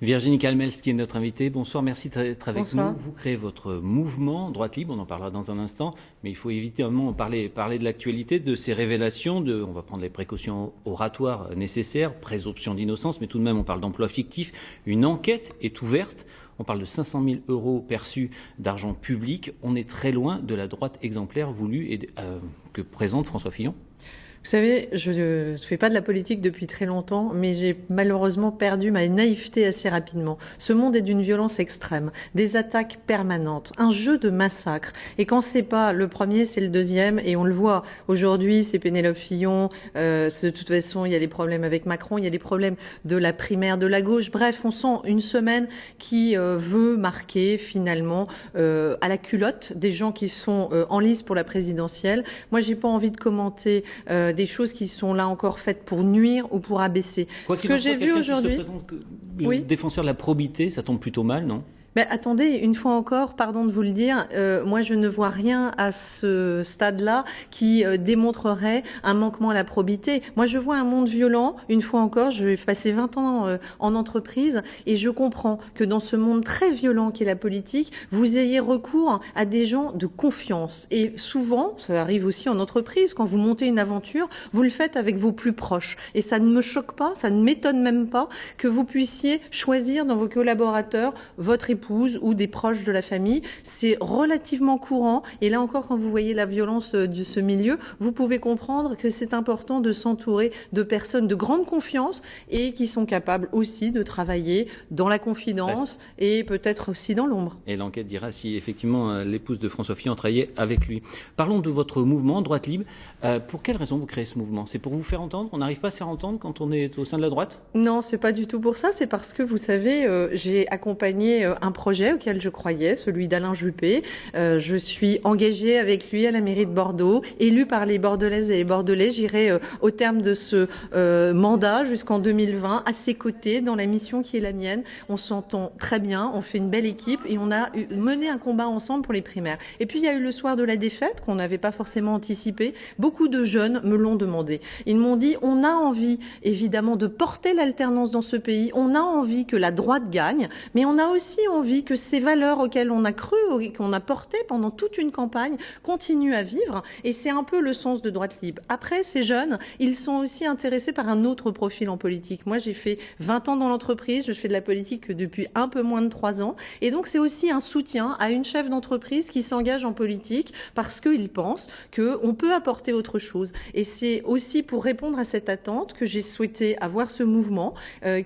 Virginie Calmels qui est notre invitée. Bonsoir, merci d'être avec Bonsoir. nous. Vous créez votre mouvement Droite Libre, on en parlera dans un instant, mais il faut évidemment parler de l'actualité, de ces révélations, on va prendre les précautions oratoires nécessaires, présomption d'innocence, mais tout de même on parle d'emploi fictif. Une enquête est ouverte, on parle de 500 000 € perçus d'argent public. On est très loin de la droite exemplaire voulue et que présente François Fillon. Vous savez, je ne fais pas de la politique depuis très longtemps, mais j'ai malheureusement perdu ma naïveté assez rapidement. Ce monde est d'une violence extrême, des attaques permanentes, un jeu de massacre. Et quand c'est pas le premier, c'est le deuxième. Et on le voit aujourd'hui, c'est Pénélope Fillon. De toute façon, il y a les problèmes avec Macron, il y a les problèmes de la primaire de la gauche. Bref, on sent une semaine qui veut marquer finalement à la culotte des gens qui sont en lice pour la présidentielle. Moi, j'ai pas envie de commenter des choses qui sont là encore faites pour nuire ou pour abaisser. Ce que j'ai vu aujourd'hui, le défenseur de la probité, ça tombe plutôt mal, non ? Mais attendez, une fois encore, pardon de vous le dire, moi je ne vois rien à ce stade-là qui démontrerait un manquement à la probité. Moi je vois un monde violent, une fois encore, je vais passer 20 ans en entreprise et je comprends que dans ce monde très violent qu'est la politique, vous ayez recours à des gens de confiance. Et souvent, ça arrive aussi en entreprise, quand vous montez une aventure, vous le faites avec vos plus proches. Et ça ne me choque pas, ça ne m'étonne même pas que vous puissiez choisir dans vos collaborateurs votre épouse ou des proches de la famille. C'est relativement courant. Et là encore, quand vous voyez la violence de ce milieu, vous pouvez comprendre que c'est important de s'entourer de personnes de grande confiance et qui sont capables aussi de travailler dans la confidence et peut-être aussi dans l'ombre. Et l'enquête dira si effectivement l'épouse de François Fillon travaillait avec lui. Parlons de votre mouvement Droite Libre. Pour quelle raison vous créez ce mouvement ? C'est pour vous faire entendre ? On n'arrive pas à se faire entendre quand on est au sein de la droite ? Non, c'est pas du tout pour ça. C'est parce que, vous savez, j'ai accompagné un projet auquel je croyais, celui d'Alain Juppé. Je suis engagée avec lui à la mairie de Bordeaux, élue par les Bordelaises et les Bordelais. J'irai au terme de ce mandat jusqu'en 2020 à ses côtés dans la mission qui est la mienne. On s'entend très bien, on fait une belle équipe et on a mené un combat ensemble pour les primaires. Et puis il y a eu le soir de la défaite qu'on n'avait pas forcément anticipé. Beaucoup de jeunes me l'ont demandé. Ils m'ont dit on a envie évidemment de porter l'alternance dans ce pays, on a envie que la droite gagne, mais on a aussi envie que ces valeurs auxquelles on a cru et qu'on a portées pendant toute une campagne continuent à vivre. Et c'est un peu le sens de Droite Libre. Après, ces jeunes, ils sont aussi intéressés par un autre profil en politique. Moi, j'ai fait 20 ans dans l'entreprise, je fais de la politique depuis un peu moins de 3 ans. Et donc, c'est aussi un soutien à une chef d'entreprise qui s'engage en politique parce qu'il pense qu'on peut apporter autre chose. Et c'est aussi pour répondre à cette attente que j'ai souhaité avoir ce mouvement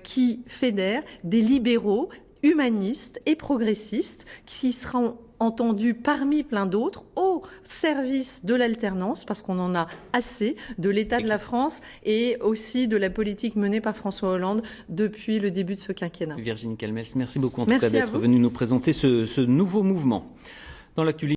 qui fédère des libéraux humanistes et progressistes qui seront entendus parmi plein d'autres au service de l'alternance, parce qu'on en a assez de l'état de la France et aussi de la politique menée par François Hollande depuis le début de ce quinquennat. Virginie Calmels, merci beaucoup en tout cas d'être venue nous présenter ce nouveau mouvement. Dans l'actualité.